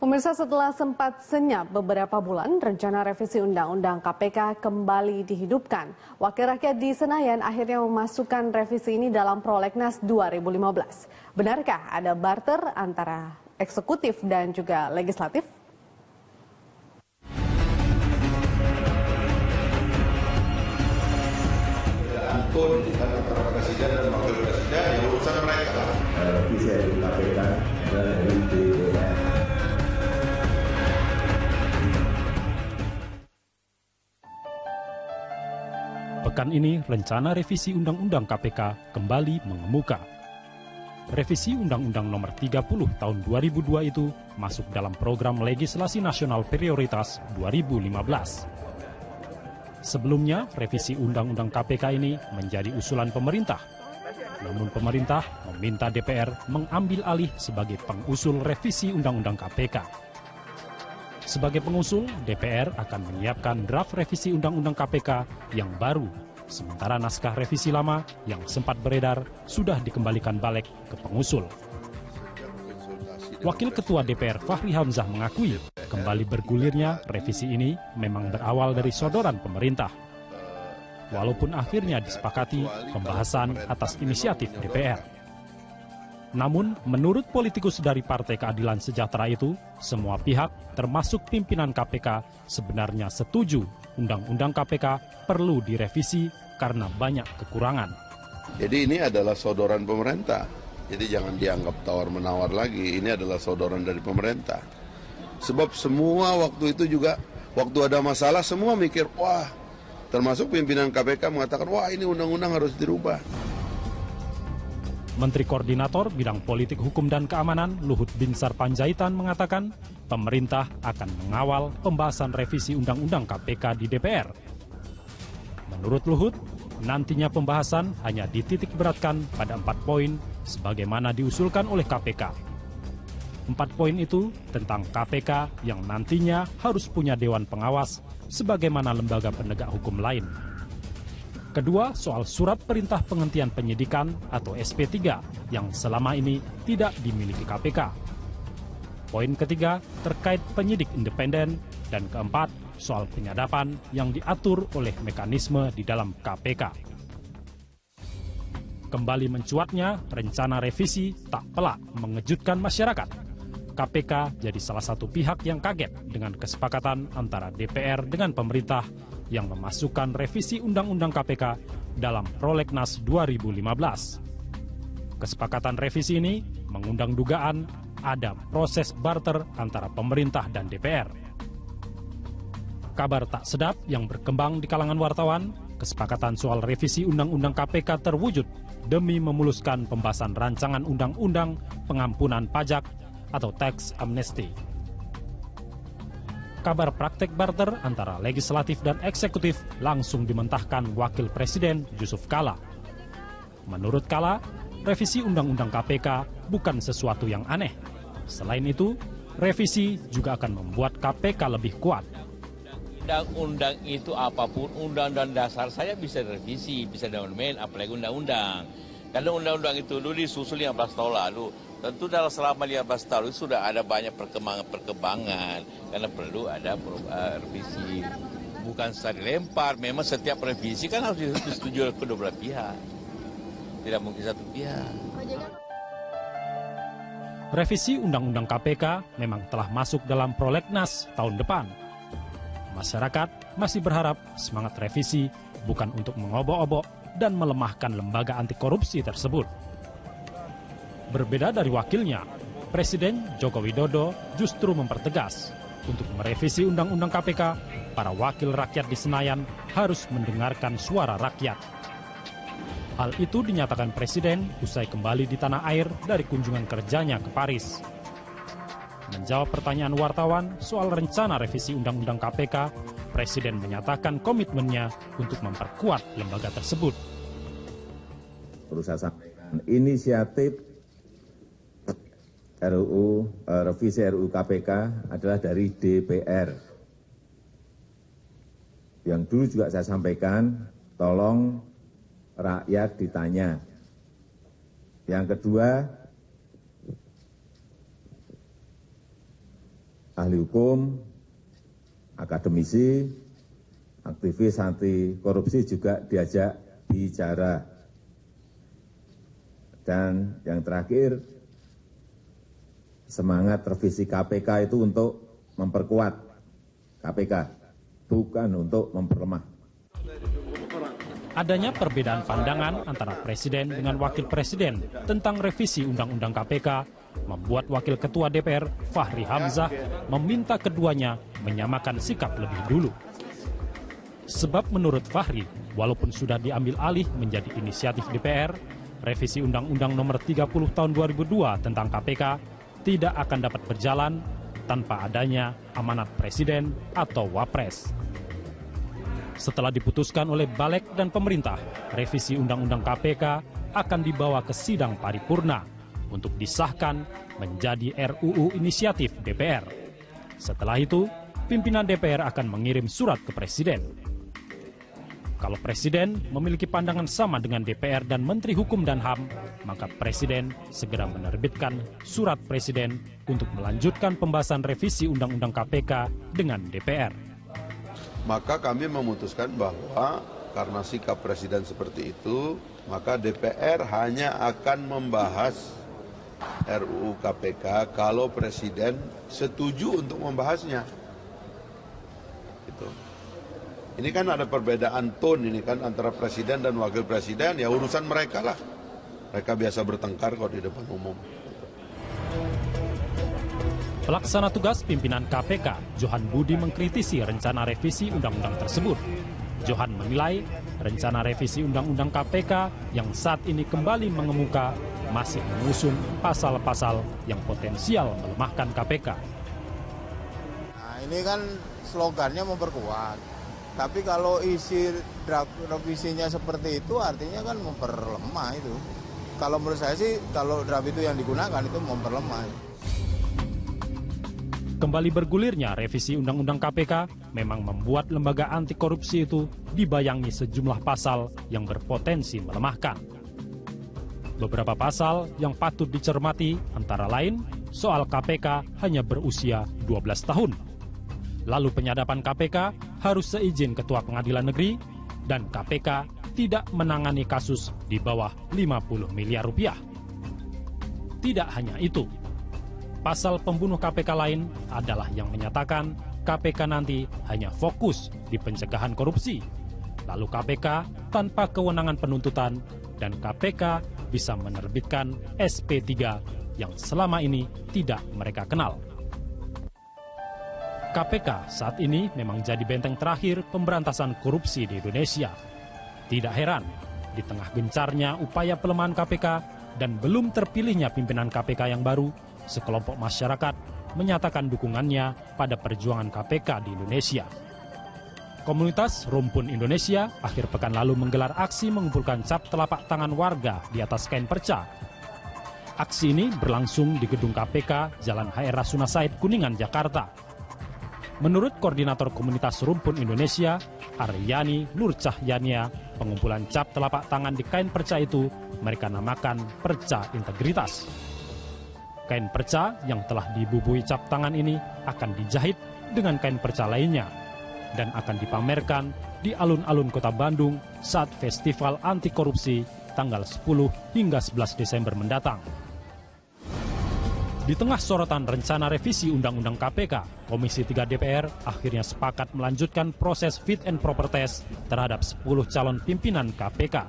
Pemirsa, setelah sempat senyap beberapa bulan, rencana revisi Undang-Undang KPK kembali dihidupkan. Wakil rakyat di Senayan akhirnya memasukkan revisi ini dalam Prolegnas 2015. Benarkah ada barter antara eksekutif dan juga legislatif? Ampun antara presiden dan wakil presiden, ya urusan mereka. Revisi KPK dari DPR. Pekan ini, rencana revisi Undang-Undang KPK kembali mengemuka. Revisi Undang-Undang Nomor 30 Tahun 2002 itu masuk dalam Program Legislasi Nasional Prioritas 2015. Sebelumnya, revisi Undang-Undang KPK ini menjadi usulan pemerintah. Namun pemerintah meminta DPR mengambil alih sebagai pengusul revisi Undang-Undang KPK. Sebagai pengusul, DPR akan menyiapkan draft revisi Undang-Undang KPK yang baru, sementara naskah revisi lama yang sempat beredar sudah dikembalikan balik ke pengusul. Wakil Ketua DPR Fahri Hamzah mengakui kembali bergulirnya revisi ini memang berawal dari sodoran pemerintah. Walaupun akhirnya disepakati pembahasan atas inisiatif DPR. Namun, menurut politikus dari Partai Keadilan Sejahtera itu, semua pihak, termasuk pimpinan KPK, sebenarnya setuju Undang-Undang KPK perlu direvisi karena banyak kekurangan. Jadi ini adalah sodoran pemerintah. Jadi jangan dianggap tawar-menawar lagi, ini adalah sodoran dari pemerintah. Sebab semua waktu itu juga, waktu ada masalah semua mikir, wah, termasuk pimpinan KPK mengatakan, wah ini undang-undang harus dirubah. Menteri Koordinator Bidang Politik Hukum dan Keamanan Luhut Binsar Panjaitan mengatakan pemerintah akan mengawal pembahasan revisi Undang-Undang KPK di DPR. Menurut Luhut, nantinya pembahasan hanya dititik beratkan pada 4 poin sebagaimana diusulkan oleh KPK. 4 poin itu tentang KPK yang nantinya harus punya Dewan Pengawas sebagaimana lembaga penegak hukum lain. Kedua, soal surat perintah penghentian penyidikan atau SP3 yang selama ini tidak dimiliki KPK. Poin ketiga, terkait penyidik independen. Dan keempat, soal penyadapan yang diatur oleh mekanisme di dalam KPK. Kembali mencuatnya rencana revisi tak pelak mengejutkan masyarakat. KPK jadi salah satu pihak yang kaget dengan kesepakatan antara DPR dengan pemerintah yang memasukkan revisi Undang-Undang KPK dalam Prolegnas 2015. Kesepakatan revisi ini mengundang dugaan ada proses barter antara pemerintah dan DPR. Kabar tak sedap yang berkembang di kalangan wartawan, kesepakatan soal revisi Undang-Undang KPK terwujud demi memuluskan pembahasan rancangan Undang-Undang Pengampunan Pajak atau Tax Amnesty. Kabar praktek barter antara legislatif dan eksekutif langsung dimentahkan Wakil Presiden Yusuf Kala. Menurut Kala, revisi Undang-Undang KPK bukan sesuatu yang aneh. Selain itu, revisi juga akan membuat KPK lebih kuat. Undang-undang itu apapun, undang-undang dasar saya bisa direvisi, bisa diamandemen, apalagi undang-undang. Karena undang-undang itu dulu disusul 15 tahun lalu. Tentu dalam selama 15 tahun itu sudah ada banyak perkembangan karena perlu ada revisi. Bukan secara dilempar, memang setiap revisi kan harus disetujui oleh kedua belah pihak. Tidak mungkin satu pihak. Revisi Undang-Undang KPK memang telah masuk dalam Prolegnas tahun depan. Masyarakat masih berharap semangat revisi bukan untuk mengobok-obok dan melemahkan lembaga anti korupsi tersebut. Berbeda dari wakilnya, Presiden Joko Widodo justru mempertegas untuk merevisi Undang-Undang KPK, para wakil rakyat di Senayan harus mendengarkan suara rakyat. Hal itu dinyatakan Presiden usai kembali di tanah air dari kunjungan kerjanya ke Paris. Menjawab pertanyaan wartawan soal rencana revisi Undang-Undang KPK, Presiden menyatakan komitmennya untuk memperkuat lembaga tersebut. Perlu saya sampaikan, inisiatif revisi RUU KPK adalah dari DPR. Yang dulu juga saya sampaikan, tolong rakyat ditanya. Yang kedua, ahli hukum, akademisi, aktivis anti korupsi juga diajak bicara. Dan yang terakhir, semangat revisi KPK itu untuk memperkuat KPK, bukan untuk memperlemah. Adanya perbedaan pandangan antara Presiden dengan Wakil Presiden tentang revisi Undang-Undang KPK membuat Wakil Ketua DPR Fahri Hamzah meminta keduanya menyamakan sikap lebih dulu. Sebab menurut Fahri, walaupun sudah diambil alih menjadi inisiatif DPR, revisi Undang-Undang Nomor 30 Tahun 2002 tentang KPK tidak akan dapat berjalan tanpa adanya amanat Presiden atau Wapres. Setelah diputuskan oleh Balik dan pemerintah, revisi Undang-Undang KPK akan dibawa ke sidang paripurna untuk disahkan menjadi RUU inisiatif DPR. Setelah itu, pimpinan DPR akan mengirim surat ke Presiden. Kalau Presiden memiliki pandangan sama dengan DPR dan Menteri Hukum dan HAM, maka Presiden segera menerbitkan surat Presiden untuk melanjutkan pembahasan revisi Undang-Undang KPK dengan DPR. Maka kami memutuskan bahwa karena sikap Presiden seperti itu, maka DPR hanya akan membahas RUU KPK kalau Presiden setuju untuk membahasnya. Gitu. Ini kan ada perbedaan tone ini kan antara Presiden dan Wakil Presiden, ya urusan mereka lah. Mereka biasa bertengkar kok di depan umum. Pelaksana tugas pimpinan KPK, Johan Budi mengkritisi rencana revisi undang-undang tersebut. Johan menilai rencana revisi undang-undang KPK yang saat ini kembali mengemuka masih mengusung pasal-pasal yang potensial melemahkan KPK. Nah, ini kan slogannya memperkuat. Tapi kalau isi draft revisinya seperti itu artinya kan memperlemah itu. Kalau menurut saya sih kalau draft itu yang digunakan itu memperlemah. Kembali bergulirnya revisi Undang-Undang KPK memang membuat lembaga anti korupsi itu dibayangi sejumlah pasal yang berpotensi melemahkan. Beberapa pasal yang patut dicermati antara lain soal KPK hanya berusia 12 tahun. Lalu penyadapan KPK harus seizin Ketua Pengadilan Negeri dan KPK tidak menangani kasus di bawah 50 miliar rupiah. Tidak hanya itu. Pasal pembunuh KPK lain adalah yang menyatakan KPK nanti hanya fokus di pencegahan korupsi. Lalu KPK tanpa kewenangan penuntutan dan KPK bisa menerbitkan SP3 yang selama ini tidak mereka kenal. KPK saat ini memang jadi benteng terakhir pemberantasan korupsi di Indonesia. Tidak heran, di tengah gencarnya upaya pelemahan KPK dan belum terpilihnya pimpinan KPK yang baru, sekelompok masyarakat menyatakan dukungannya pada perjuangan KPK di Indonesia. Komunitas Rumpun Indonesia akhir pekan lalu menggelar aksi mengumpulkan cap telapak tangan warga di atas kain perca. Aksi ini berlangsung di gedung KPK Jalan HR Rasuna Said, Kuningan, Jakarta. Menurut Koordinator Komunitas Rumpun Indonesia, Aryani Nur Cahyania, pengumpulan cap telapak tangan di kain perca itu mereka namakan perca integritas. Kain perca yang telah dibubuhi cap tangan ini akan dijahit dengan kain perca lainnya dan akan dipamerkan di alun-alun Kota Bandung saat Festival Anti Korupsi tanggal 10 hingga 11 Desember mendatang. Di tengah sorotan rencana revisi Undang-Undang KPK, Komisi 3 DPR akhirnya sepakat melanjutkan proses fit and proper test terhadap 10 calon pimpinan KPK.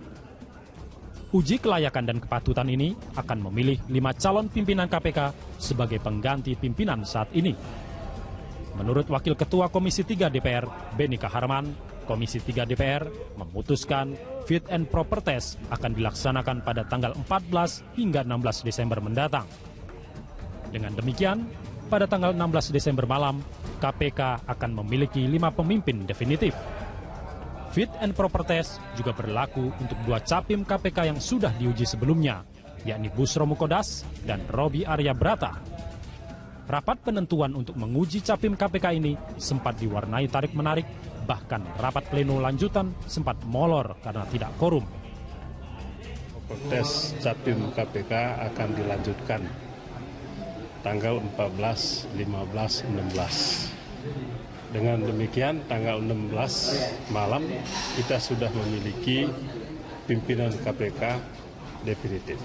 Uji kelayakan dan kepatutan ini akan memilih 5 calon pimpinan KPK sebagai pengganti pimpinan saat ini. Menurut Wakil Ketua Komisi 3 DPR, Beni Kaharman, Komisi 3 DPR memutuskan fit and proper test akan dilaksanakan pada tanggal 14 hingga 16 Desember mendatang. Dengan demikian, pada tanggal 16 Desember malam, KPK akan memiliki 5 pemimpin definitif. Fit and proper test juga berlaku untuk 2 capim KPK yang sudah diuji sebelumnya, yakni Busro Mukodas dan Robi Arya Brata. Rapat penentuan untuk menguji capim KPK ini sempat diwarnai tarik-menarik, bahkan rapat pleno lanjutan sempat molor karena tidak korum. Tes capim KPK akan dilanjutkan tanggal 14, 15, 16. Dengan demikian tanggal 16 malam kita sudah memiliki pimpinan KPK definitif.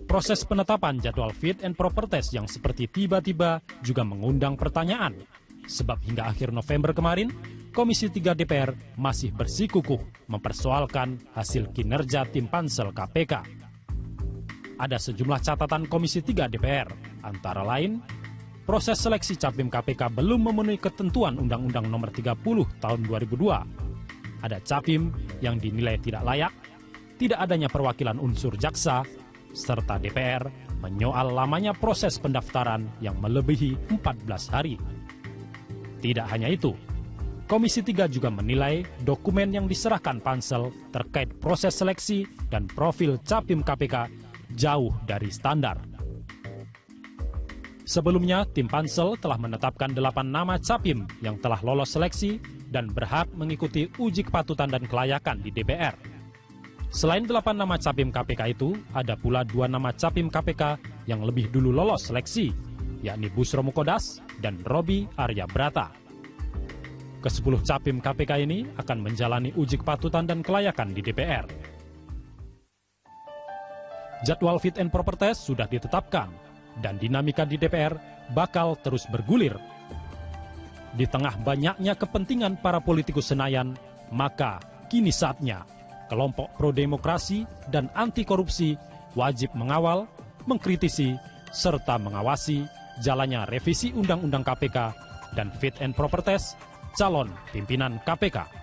Proses penetapan jadwal fit and proper test yang seperti tiba-tiba juga mengundang pertanyaan. Sebab hingga akhir November kemarin, Komisi 3 DPR masih bersikukuh mempersoalkan hasil kinerja tim pansel KPK. Ada sejumlah catatan Komisi 3 DPR, antara lain, proses seleksi Capim KPK belum memenuhi ketentuan Undang-Undang Nomor 30 Tahun 2002. Ada Capim yang dinilai tidak layak, tidak adanya perwakilan unsur jaksa, serta DPR menyoal lamanya proses pendaftaran yang melebihi 14 hari. Tidak hanya itu, Komisi 3 juga menilai dokumen yang diserahkan pansel terkait proses seleksi dan profil Capim KPK jauh dari standar. Sebelumnya, tim pansel telah menetapkan 8 nama Capim yang telah lolos seleksi dan berhak mengikuti uji kepatutan dan kelayakan di DPR. Selain 8 nama Capim KPK itu, ada pula 2 nama Capim KPK yang lebih dulu lolos seleksi, yakni Busro Mukodas dan Robi Arya Brata. Ke-10 Capim KPK ini akan menjalani uji kepatutan dan kelayakan di DPR. Jadwal fit and proper test sudah ditetapkan, dan dinamika di DPR bakal terus bergulir. Di tengah banyaknya kepentingan para politikus Senayan, maka kini saatnya kelompok pro-demokrasi dan anti-korupsi wajib mengawal, mengkritisi, serta mengawasi jalannya revisi Undang-Undang KPK dan fit and proper test calon pimpinan KPK.